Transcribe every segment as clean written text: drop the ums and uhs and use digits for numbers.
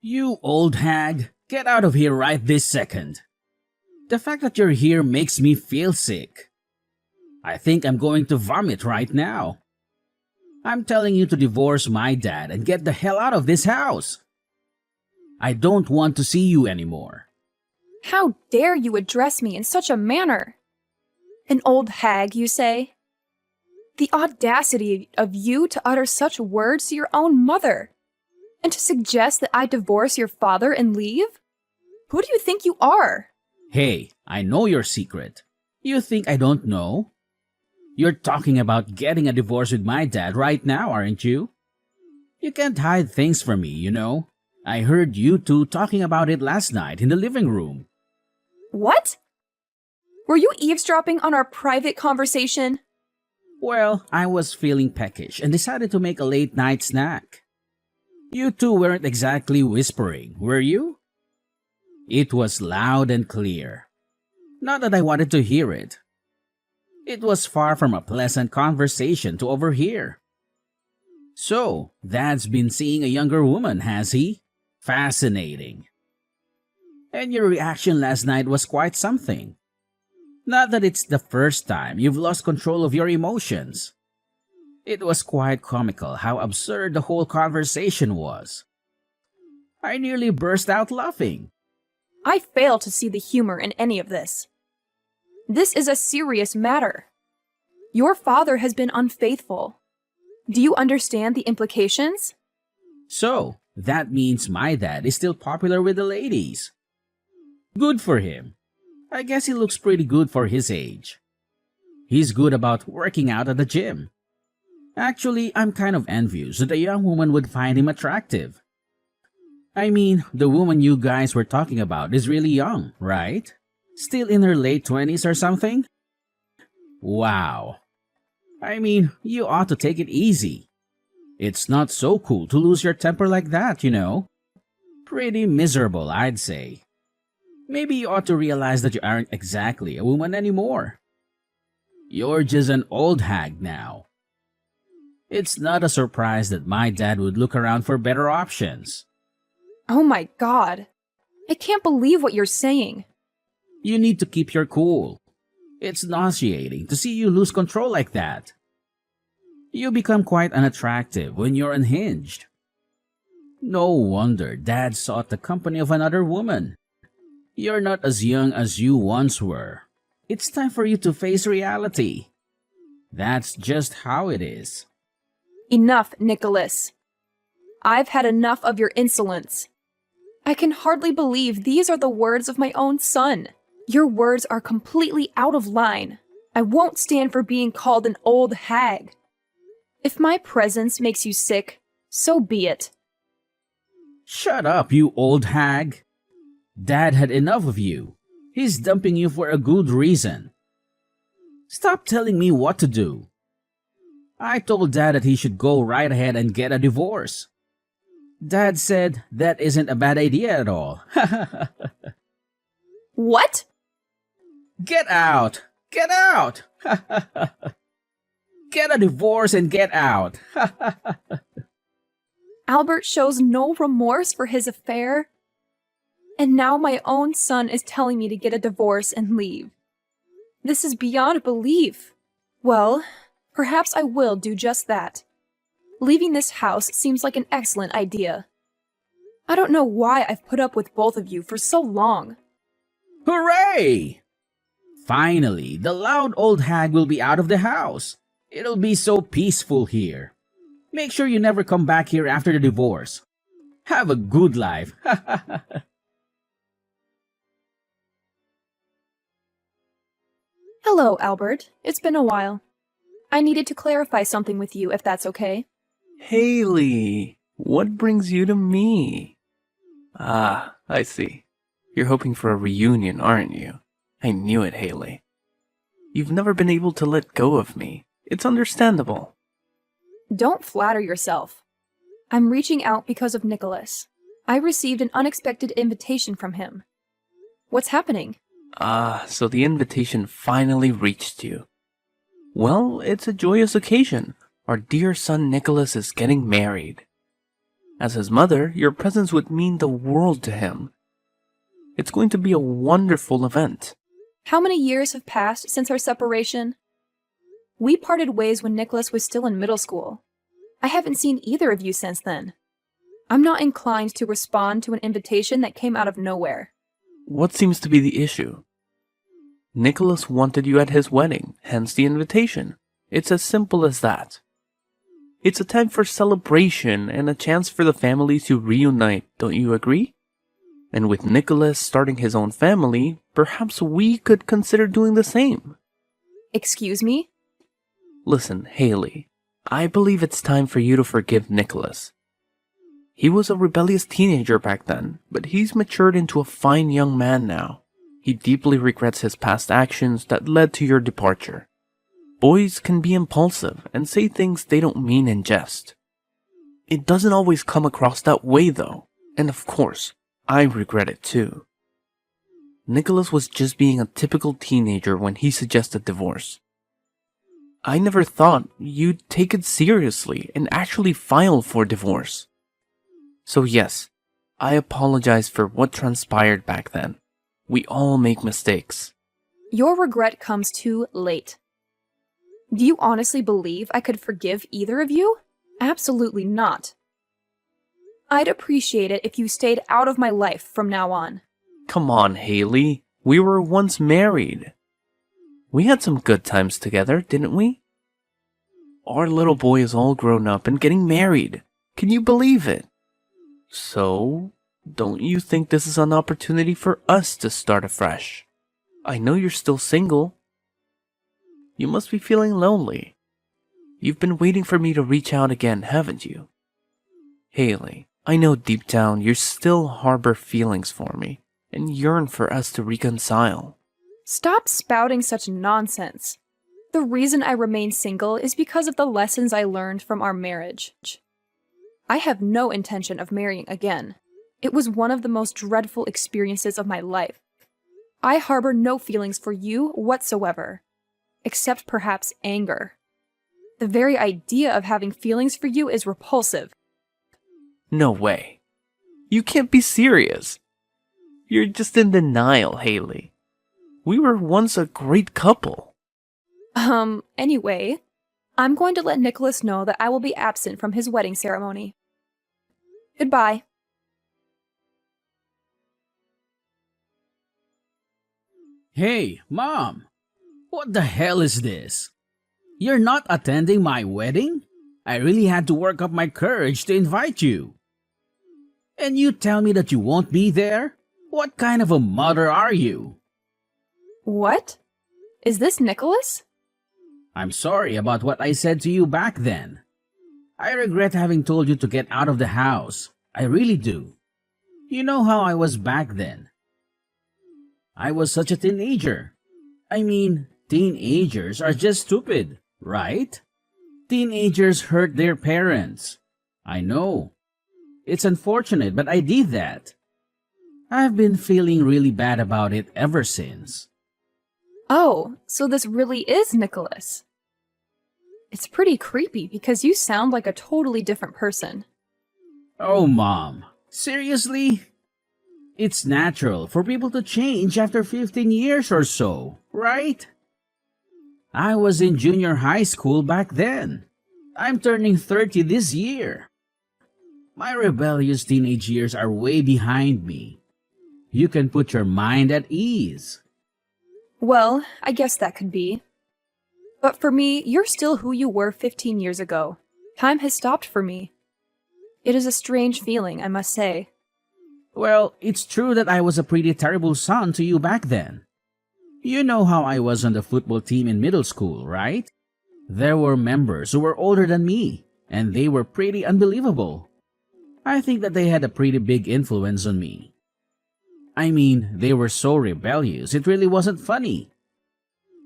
You old hag, get out of here right this second. The fact that you're here makes me feel sick. I think I'm going to vomit right now. I'm telling you to divorce my dad and get the hell out of this house. I don't want to see you anymore. How dare you address me in such a manner? An old hag, you say? The audacity of you to utter such words to your own mother, and to suggest that I divorce your father and leave? Who do you think you are? Hey, I know your secret. You think I don't know? You're talking about getting a divorce with my dad right now, aren't you? You can't hide things from me, you know. I heard you two talking about it last night in the living room. What? Were you eavesdropping on our private conversation? Well, I was feeling peckish and decided to make a late night snack. You two weren't exactly whispering, were you? It was loud and clear. Not that I wanted to hear it. It was far from a pleasant conversation to overhear. So, Dad's been seeing a younger woman, has he? Fascinating. And your reaction last night was quite something. Not that it's the first time you've lost control of your emotions. It was quite comical how absurd the whole conversation was. I nearly burst out laughing. I fail to see the humor in any of this. This is a serious matter. Your father has been unfaithful. Do you understand the implications? So, that means my dad is still popular with the ladies. Good for him. I guess he looks pretty good for his age. He's good about working out at the gym. Actually, I'm kind of envious that a young woman would find him attractive. I mean, the woman you guys were talking about is really young, right? Still in her late 20s or something? Wow. I mean, you ought to take it easy. It's not so cool to lose your temper like that, you know. Pretty miserable, I'd say. Maybe you ought to realize that you aren't exactly a woman anymore. You're just an old hag now. It's not a surprise that my dad would look around for better options. Oh my God. I can't believe what you're saying. You need to keep your cool. It's nauseating to see you lose control like that. You become quite unattractive when you're unhinged. No wonder Dad sought the company of another woman. You're not as young as you once were. It's time for you to face reality. That's just how it is. Enough, Nicholas. I've had enough of your insolence. I can hardly believe these are the words of my own son. Your words are completely out of line. I won't stand for being called an old hag. If my presence makes you sick, so be it. Shut up, you old hag. Dad had enough of you. He's dumping you for a good reason. Stop telling me what to do. I told Dad that he should go right ahead and get a divorce. Dad said that isn't a bad idea at all. What? Get out! Get out! Get a divorce and get out! Albert shows no remorse for his affair. And now my own son is telling me to get a divorce and leave. This is beyond belief. Well, perhaps I will do just that. Leaving this house seems like an excellent idea. I don't know why I've put up with both of you for so long. Hooray! Finally, the loud old hag will be out of the house. It'll be so peaceful here. Make sure you never come back here after the divorce. Have a good life. Hello, Albert. It's been a while. I needed to clarify something with you, if that's okay. Haley, what brings you to me? Ah, I see. You're hoping for a reunion, aren't you? I knew it, Haley. You've never been able to let go of me. It's understandable. Don't flatter yourself. I'm reaching out because of Nicholas. I received an unexpected invitation from him. What's happening? Ah, so the invitation finally reached you. Well, it's a joyous occasion. Our dear son Nicholas is getting married. As his mother, your presence would mean the world to him. It's going to be a wonderful event. How many years have passed since our separation? We parted ways when Nicholas was still in middle school. I haven't seen either of you since then. I'm not inclined to respond to an invitation that came out of nowhere. What seems to be the issue? Nicholas wanted you at his wedding, hence the invitation. It's as simple as that. It's a time for celebration and a chance for the families to reunite, don't you agree? And with Nicholas starting his own family, perhaps we could consider doing the same. Excuse me? Listen, Haley, I believe it's time for you to forgive Nicholas. He was a rebellious teenager back then, but he's matured into a fine young man now. He deeply regrets his past actions that led to your departure. Boys can be impulsive and say things they don't mean in jest. It doesn't always come across that way though, and of course, I regret it too. Nicholas was just being a typical teenager when he suggested divorce. I never thought you'd take it seriously and actually file for divorce. So yes, I apologize for what transpired back then. We all make mistakes. Your regret comes too late. Do you honestly believe I could forgive either of you? Absolutely not. I'd appreciate it if you stayed out of my life from now on. Come on, Haley. We were once married. We had some good times together, didn't we? Our little boy is all grown up and getting married. Can you believe it? So, don't you think this is an opportunity for us to start afresh? I know you're still single. You must be feeling lonely. You've been waiting for me to reach out again, haven't you? Haley, I know deep down you still harbor feelings for me and yearn for us to reconcile. Stop spouting such nonsense. The reason I remain single is because of the lessons I learned from our marriage. I have no intention of marrying again. It was one of the most dreadful experiences of my life. I harbor no feelings for you whatsoever, except perhaps anger. The very idea of having feelings for you is repulsive. No way. You can't be serious. You're just in denial, Haley. We were once a great couple. Anyway, I'm going to let Nicholas know that I will be absent from his wedding ceremony. Goodbye. Hey, Mom! What the hell is this? You're not attending my wedding? I really had to work up my courage to invite you. And you tell me that you won't be there? What kind of a mother are you? What? Is this Nicholas? I'm sorry about what I said to you back then. I regret having told you to get out of the house. I really do. You know how I was back then. I was such a teenager. I mean, teenagers are just stupid, right? Teenagers hurt their parents. I know. It's unfortunate, but I did that. I've been feeling really bad about it ever since. Oh, so this really is Nicholas. It's pretty creepy because you sound like a totally different person. Oh, Mom. Seriously? It's natural for people to change after 15 years or so, right? I was in junior high school back then. I'm turning 30 this year. My rebellious teenage years are way behind me. You can put your mind at ease. Well, I guess that could be. But for me, you're still who you were 15 years ago. Time has stopped for me. It is a strange feeling, I must say. Well, it's true that I was a pretty terrible son to you back then. You know how I was on the football team in middle school, right? There were members who were older than me, and they were pretty unbelievable. I think that they had a pretty big influence on me. I mean, they were so rebellious, it really wasn't funny.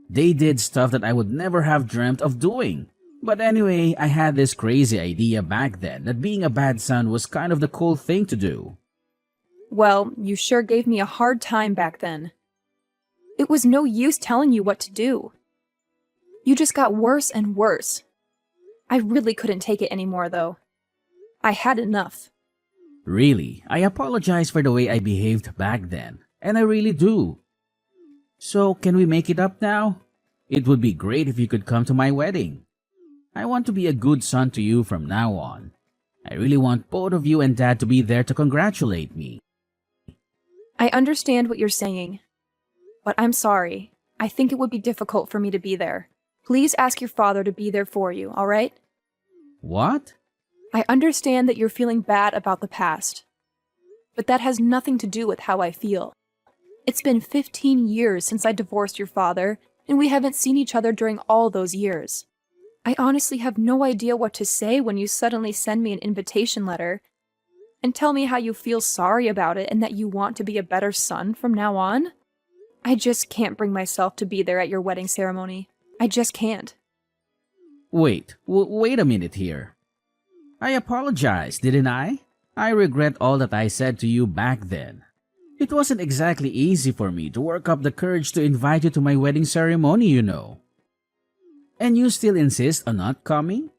They did stuff that I would never have dreamt of doing. But anyway, I had this crazy idea back then that being a bad son was kind of the cool thing to do. Well, you sure gave me a hard time back then. It was no use telling you what to do. You just got worse and worse. I really couldn't take it anymore, though. I had enough. Really, I apologize for the way I behaved back then, and I really do. So, can we make it up now? It would be great if you could come to my wedding. I want to be a good son to you from now on. I really want both of you and Dad to be there to congratulate me. I understand what you're saying, but I'm sorry. I think it would be difficult for me to be there. Please ask your father to be there for you, all right? What? I understand that you're feeling bad about the past, but that has nothing to do with how I feel. It's been 15 years since I divorced your father, and we haven't seen each other during all those years. I honestly have no idea what to say when you suddenly send me an invitation letter and tell me how you feel sorry about it and that you want to be a better son from now on. I just can't bring myself to be there at your wedding ceremony. I just can't. Wait a minute here. I apologized, didn't I? I regret all that I said to you back then. It wasn't exactly easy for me to work up the courage to invite you to my wedding ceremony, you know. And you still insist on not coming?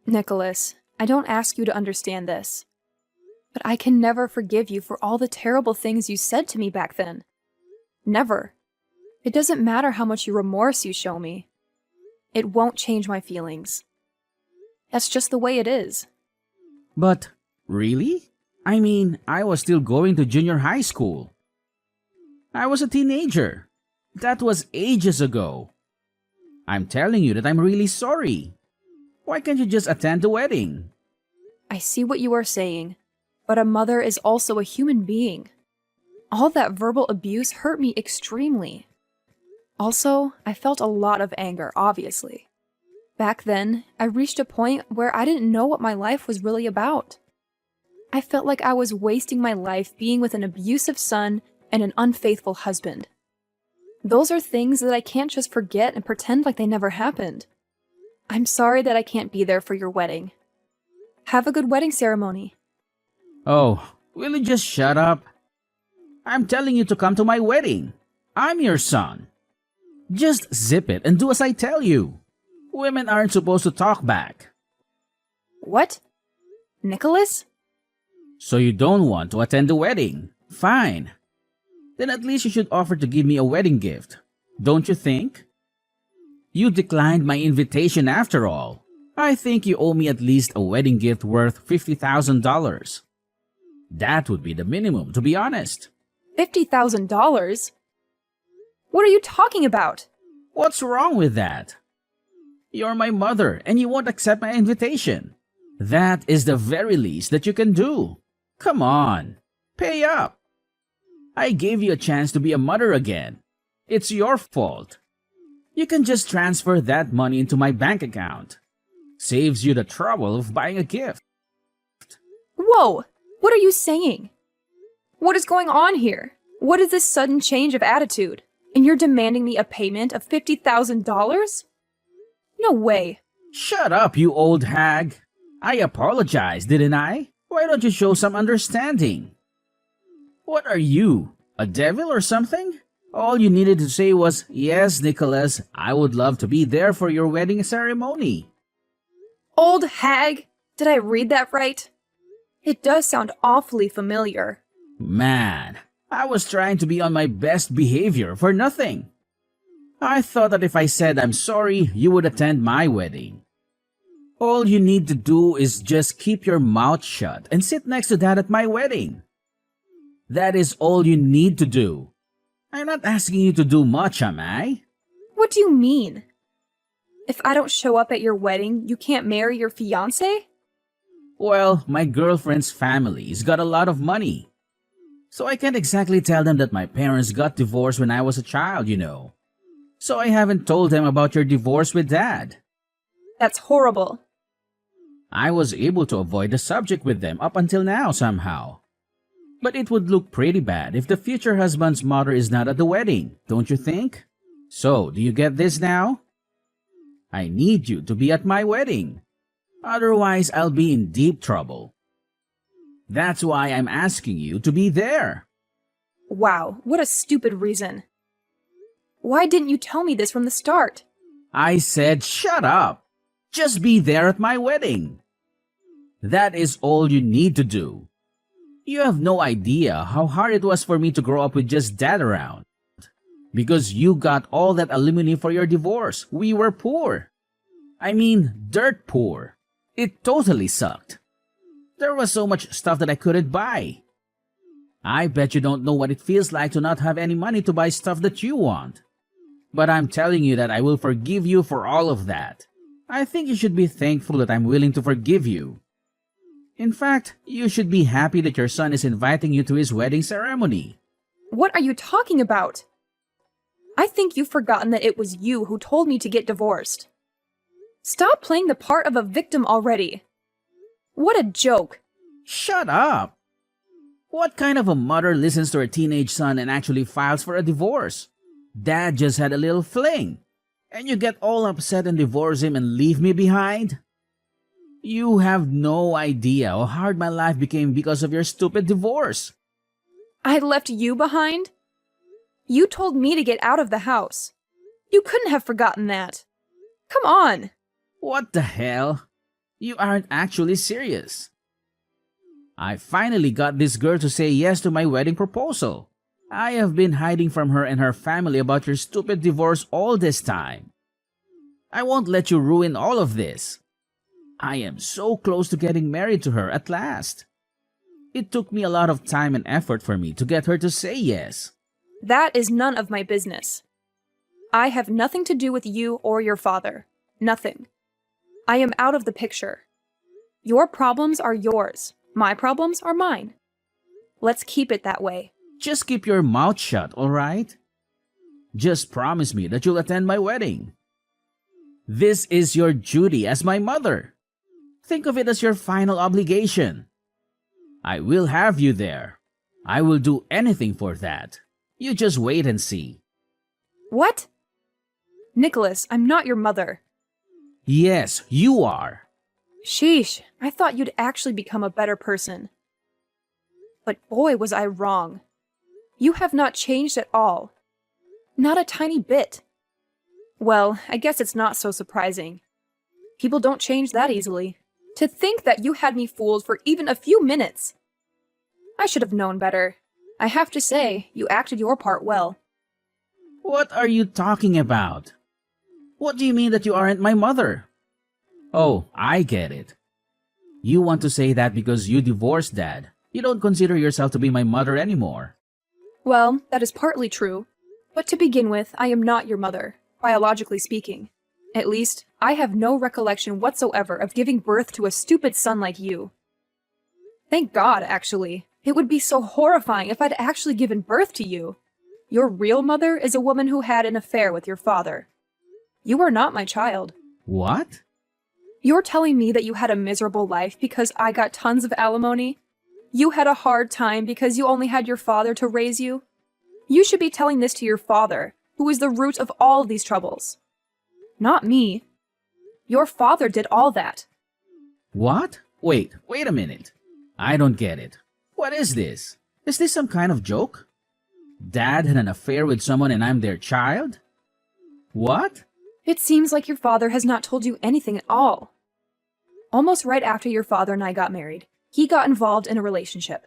Nicholas, I don't ask you to understand this, but I can never forgive you for all the terrible things you said to me back then. Never. It doesn't matter how much remorse you show me. It won't change my feelings. That's just the way it is. But, really? I mean, I was still going to junior high school. I was a teenager. That was ages ago. I'm telling you that I'm really sorry. Why can't you just attend the wedding? I see what you are saying, but a mother is also a human being. All that verbal abuse hurt me extremely. Also, I felt a lot of anger, obviously. Back then, I reached a point where I didn't know what my life was really about. I felt like I was wasting my life being with an abusive son and an unfaithful husband. Those are things that I can't just forget and pretend like they never happened. I'm sorry that I can't be there for your wedding. Have a good wedding ceremony. Oh, will you just shut up? I'm telling you to come to my wedding. I'm your son. Just zip it and do as I tell you. Women aren't supposed to talk back. What? Nicholas? So you don't want to attend the wedding? Fine. Then at least you should offer to give me a wedding gift. Don't you think? You declined my invitation after all. I think you owe me at least a wedding gift worth $50,000. That would be the minimum, to be honest. $50,000? What are you talking about? What's wrong with that? You're my mother and you won't accept my invitation. That is the very least that you can do. Come on, pay up. I gave you a chance to be a mother again. It's your fault. You can just transfer that money into my bank account. Saves you the trouble of buying a gift. Whoa! What are you saying? What is going on here? What is this sudden change of attitude? And you're demanding me a payment of $50,000? No way. Shut up, you old hag. I apologized, didn't I? Why don't you show some understanding? What are you, a devil or something? All you needed to say was, "Yes, Nicholas, I would love to be there for your wedding ceremony." Old hag? Did I read that right? It does sound awfully familiar. Man, I was trying to be on my best behavior for nothing. I thought that if I said I'm sorry, you would attend my wedding. All you need to do is just keep your mouth shut and sit next to Dad at my wedding. That is all you need to do. I'm not asking you to do much, am I? What do you mean? If I don't show up at your wedding, you can't marry your fiancé? Well, my girlfriend's family's got a lot of money. So I can't exactly tell them that my parents got divorced when I was a child, you know. So I haven't told them about your divorce with Dad. That's horrible. I was able to avoid the subject with them up until now somehow. But it would look pretty bad if the future husband's mother is not at the wedding, don't you think? So, do you get this now? I need you to be at my wedding. Otherwise, I'll be in deep trouble. That's why I'm asking you to be there. Wow, what a stupid reason. Why didn't you tell me this from the start? I said shut up. Just be there at my wedding. That is all you need to do. You have no idea how hard it was for me to grow up with just dad around. Because you got all that alimony for your divorce. We were poor. I mean, dirt poor. It totally sucked. There was so much stuff that I couldn't buy. I bet you don't know what it feels like to not have any money to buy stuff that you want. But I'm telling you that I will forgive you for all of that. I think you should be thankful that I'm willing to forgive you. In fact, you should be happy that your son is inviting you to his wedding ceremony. What are you talking about? I think you've forgotten that it was you who told me to get divorced. Stop playing the part of a victim already. What a joke. Shut up! What kind of a mother listens to her teenage son and actually files for a divorce? Dad just had a little fling, and you get all upset and divorce him and leave me behind? You have no idea how hard my life became because of your stupid divorce. I left you behind? You told me to get out of the house. You couldn't have forgotten that. Come on. What the hell? You aren't actually serious. I finally got this girl to say yes to my wedding proposal. I have been hiding from her and her family about your stupid divorce all this time. I won't let you ruin all of this. I am so close to getting married to her at last. It took me a lot of time and effort for me to get her to say yes. That is none of my business. I have nothing to do with you or your father. Nothing. I am out of the picture. Your problems are yours. My problems are mine. Let's keep it that way. Just keep your mouth shut, alright? Just promise me that you'll attend my wedding. This is your duty as my mother. Think of it as your final obligation. I will have you there. I will do anything for that. You just wait and see. What? Nicholas, I'm not your mother. Yes, you are. Sheesh, I thought you'd actually become a better person. But boy, was I wrong. You have not changed at all. Not a tiny bit. Well, I guess it's not so surprising. People don't change that easily. To think that you had me fooled for even a few minutes. I should have known better. I have to say, you acted your part well. What are you talking about? What do you mean that you aren't my mother? Oh, I get it. You want to say that because you divorced Dad. You don't consider yourself to be my mother anymore. Well, that is partly true. But to begin with, I am not your mother, biologically speaking. At least, I have no recollection whatsoever of giving birth to a stupid son like you. Thank God, actually. It would be so horrifying if I'd actually given birth to you. Your real mother is a woman who had an affair with your father. You are not my child. What? You're telling me that you had a miserable life because I got tons of alimony? You had a hard time because you only had your father to raise you? You should be telling this to your father, who is the root of all of these troubles. Not me. Your father did all that. What? Wait a minute. I don't get it. What is this? Is this some kind of joke? Dad had an affair with someone and I'm their child? What? It seems like your father has not told you anything at all. Almost right after your father and I got married, he got involved in a relationship.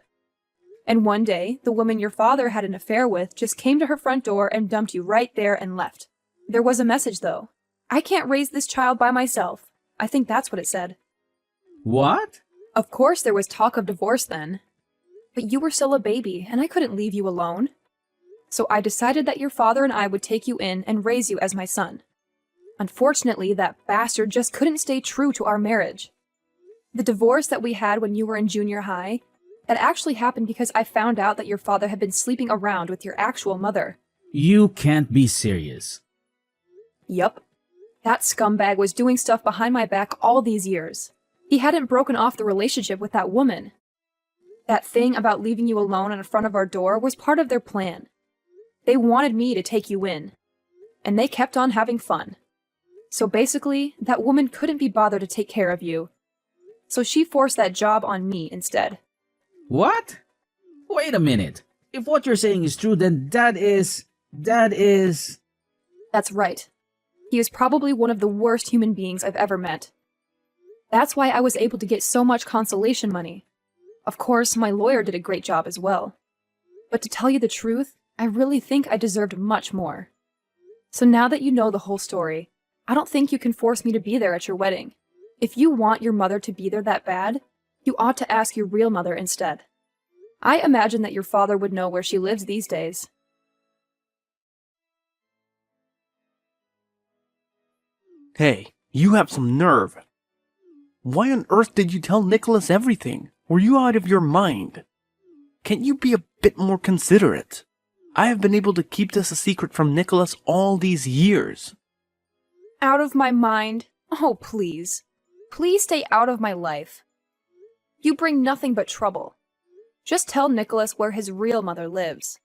And one day, the woman your father had an affair with just came to her front door and dumped you right there and left. There was a message, though. I can't raise this child by myself. I think that's what it said. What? Of course there was talk of divorce then. But you were still a baby, and I couldn't leave you alone. So I decided that your father and I would take you in and raise you as my son. Unfortunately, that bastard just couldn't stay true to our marriage. The divorce that we had when you were in junior high, that actually happened because I found out that your father had been sleeping around with your actual mother. You can't be serious. Yup. That scumbag was doing stuff behind my back all these years. He hadn't broken off the relationship with that woman. That thing about leaving you alone in front of our door was part of their plan. They wanted me to take you in. And they kept on having fun. So basically, that woman couldn't be bothered to take care of you. So she forced that job on me instead. What? Wait a minute. If what you're saying is true, then Dad is... That's right. He is probably one of the worst human beings I've ever met. That's why I was able to get so much consolation money. Of course, my lawyer did a great job as well. But to tell you the truth, I really think I deserved much more. So now that you know the whole story, I don't think you can force me to be there at your wedding. If you want your mother to be there that bad, you ought to ask your real mother instead. I imagine that your father would know where she lives these days. Hey, you have some nerve. Why on earth did you tell Nicholas everything? Were you out of your mind? Can't you be a bit more considerate? I have been able to keep this a secret from Nicholas all these years. Out of my mind? Oh, please. Please stay out of my life. You bring nothing but trouble. Just tell Nicholas where his real mother lives.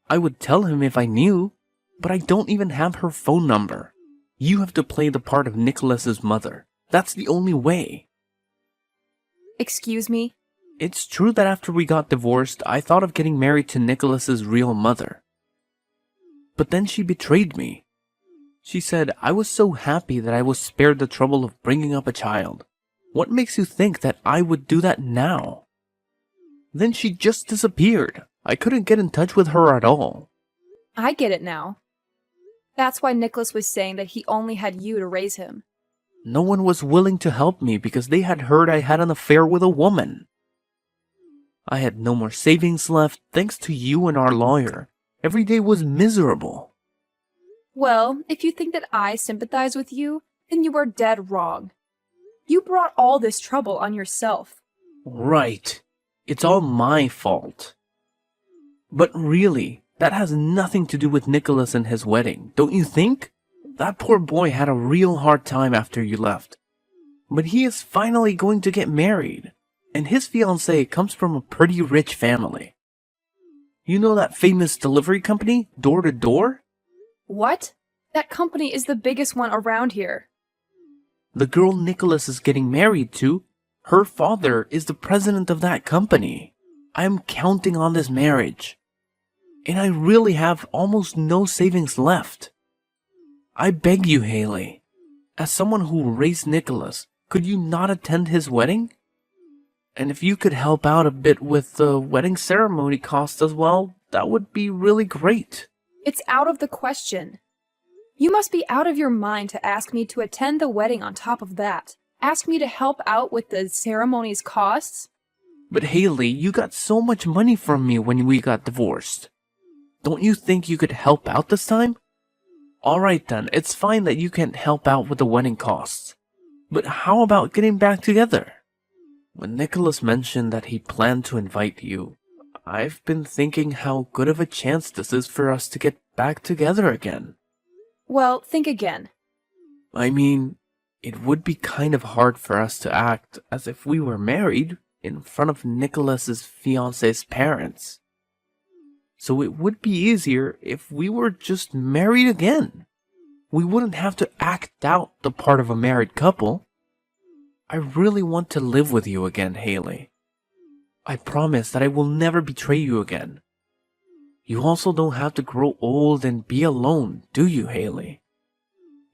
I would tell him if I knew, but I don't even have her phone number. You have to play the part of Nicholas's mother. That's the only way. Excuse me? It's true that after we got divorced, I thought of getting married to Nicholas's real mother. But then she betrayed me. She said I was so happy that I was spared the trouble of bringing up a child. What makes you think that I would do that now? Then she just disappeared. I couldn't get in touch with her at all. I get it now. That's why Nicholas was saying that he only had you to raise him. No one was willing to help me because they had heard I had an affair with a woman. I had no more savings left thanks to you and our lawyer. Every day was miserable. Well, if you think that I sympathize with you, then you are dead wrong. You brought all this trouble on yourself. Right. It's all my fault. But really, that has nothing to do with Nicholas and his wedding, don't you think? That poor boy had a real hard time after you left. But he is finally going to get married, and his fiancée comes from a pretty rich family. You know that famous delivery company, Door to Door? What? That company is the biggest one around here. The girl Nicholas is getting married to, her father is the president of that company. I am counting on this marriage. And I really have almost no savings left. I beg you, Haley, as someone who raised Nicholas, could you not attend his wedding? And if you could help out a bit with the wedding ceremony costs as well, that would be really great. It's out of the question. You must be out of your mind to ask me to attend the wedding on top of that. Ask me to help out with the ceremony's costs? But Haley, you got so much money from me when we got divorced. Don't you think you could help out this time? Alright then, it's fine that you can't help out with the wedding costs. But how about getting back together? When Nicholas mentioned that he planned to invite you, I've been thinking how good of a chance this is for us to get back together again. Well, think again. I mean, it would be kind of hard for us to act as if we were married in front of Nicholas's fiancée's parents. So it would be easier if we were just married again. We wouldn't have to act out the part of a married couple. I really want to live with you again, Haley. I promise that I will never betray you again. You also don't have to grow old and be alone, do you, Haley?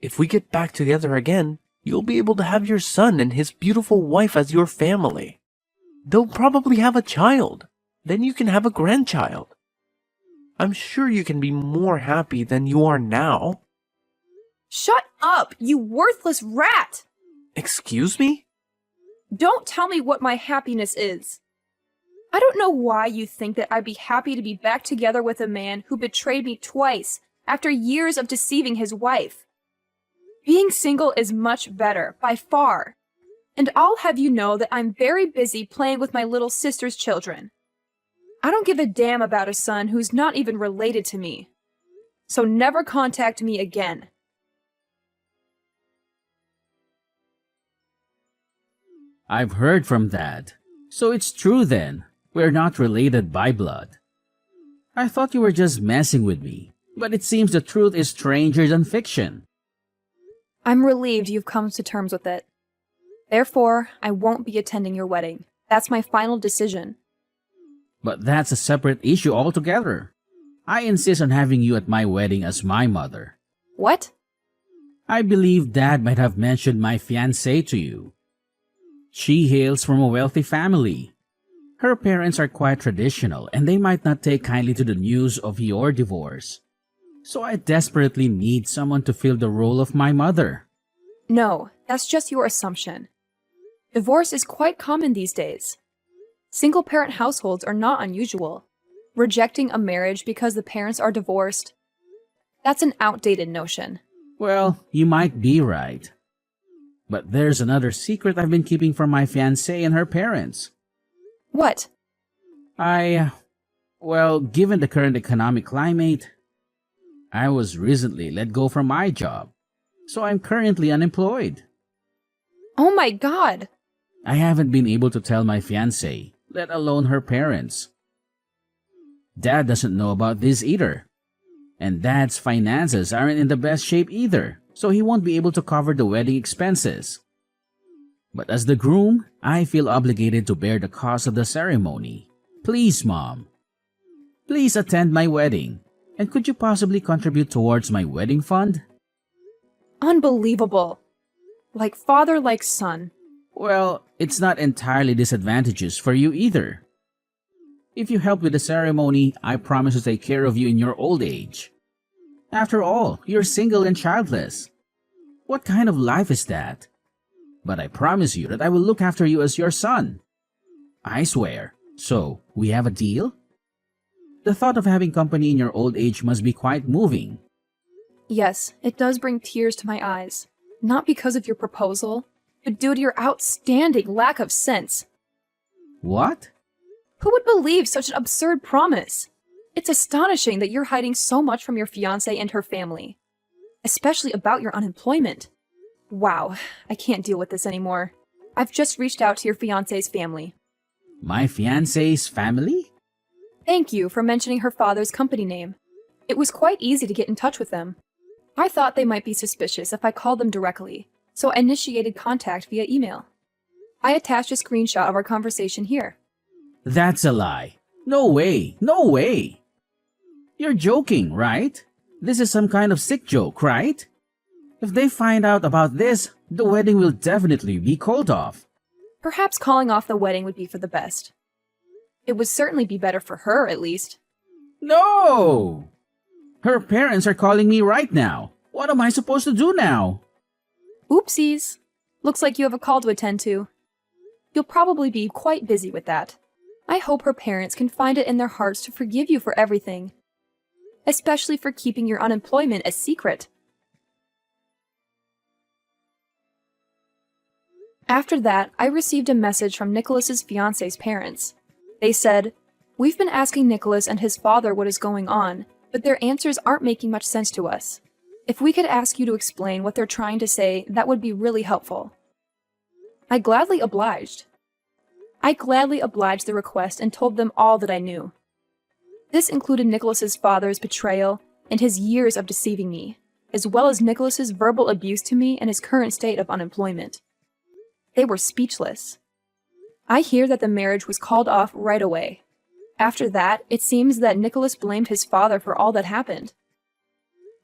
If we get back together again, you'll be able to have your son and his beautiful wife as your family. They'll probably have a child. Then you can have a grandchild. I'm sure you can be more happy than you are now. Shut up, you worthless rat! Excuse me? Don't tell me what my happiness is. I don't know why you think that I'd be happy to be back together with a man who betrayed me twice after years of deceiving his wife. Being single is much better, by far. And I'll have you know that I'm very busy playing with my little sister's children. I don't give a damn about a son who's not even related to me. So never contact me again. I've heard from Dad. So it's true then. We're not related by blood. I thought you were just messing with me, but it seems the truth is stranger than fiction. I'm relieved you've come to terms with it. Therefore, I won't be attending your wedding. That's my final decision. But that's a separate issue altogether. I insist on having you at my wedding as my mother. What? I believe Dad might have mentioned my fiancée to you. She hails from a wealthy family. Her parents are quite traditional and they might not take kindly to the news of your divorce. So I desperately need someone to fill the role of my mother. No, that's just your assumption. Divorce is quite common these days. Single-parent households are not unusual. Rejecting a marriage because the parents are divorced, that's an outdated notion. Well, you might be right. But there's another secret I've been keeping from my fiancée and her parents. What? Given the current economic climate, I was recently let go from my job, so I'm currently unemployed. Oh my god! I haven't been able to tell my fiancée, let alone her parents. Dad doesn't know about this either. And Dad's finances aren't in the best shape either, so he won't be able to cover the wedding expenses. But as the groom, I feel obligated to bear the cost of the ceremony. Please, Mom. Please attend my wedding. And could you possibly contribute towards my wedding fund? Unbelievable. Like father, like son. Well, it's not entirely disadvantageous for you either. If you help with the ceremony, I promise to take care of you in your old age. After all, you're single and childless. What kind of life is that? But I promise you that I will look after you as your son. I swear. So, we have a deal? The thought of having company in your old age must be quite moving. Yes, it does bring tears to my eyes. Not because of your proposal, but due to your outstanding lack of sense. What? Who would believe such an absurd promise? It's astonishing that you're hiding so much from your fiancée and her family. Especially about your unemployment. Wow, I can't deal with this anymore. I've just reached out to your fiancé's family. My fiancé's family? Thank you for mentioning her father's company name. It was quite easy to get in touch with them. I thought they might be suspicious if I called them directly, so I initiated contact via email. I attached a screenshot of our conversation here. That's a lie. No way, no way. You're joking, right? This is some kind of sick joke, right? If they find out about this, the wedding will definitely be called off. Perhaps calling off the wedding would be for the best. It would certainly be better for her, at least. No! Her parents are calling me right now. What am I supposed to do now? Oopsies. Looks like you have a call to attend to. You'll probably be quite busy with that. I hope her parents can find it in their hearts to forgive you for everything. Especially for keeping your unemployment a secret. After that, I received a message from Nicholas's fiancé's parents. They said, "We've been asking Nicholas and his father what is going on, but their answers aren't making much sense to us. If we could ask you to explain what they're trying to say, that would be really helpful." I gladly obliged. The request and told them all that I knew. This included Nicholas's father's betrayal and his years of deceiving me, as well as Nicholas's verbal abuse to me and his current state of unemployment. They were speechless. I hear that the marriage was called off right away. After that, it seems that Nicholas blamed his father for all that happened.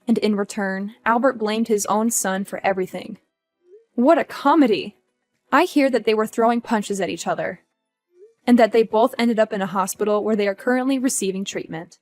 And in return, Albert blamed his own son for everything. What a comedy! I hear that they were throwing punches at each other, and that they both ended up in a hospital where they are currently receiving treatment.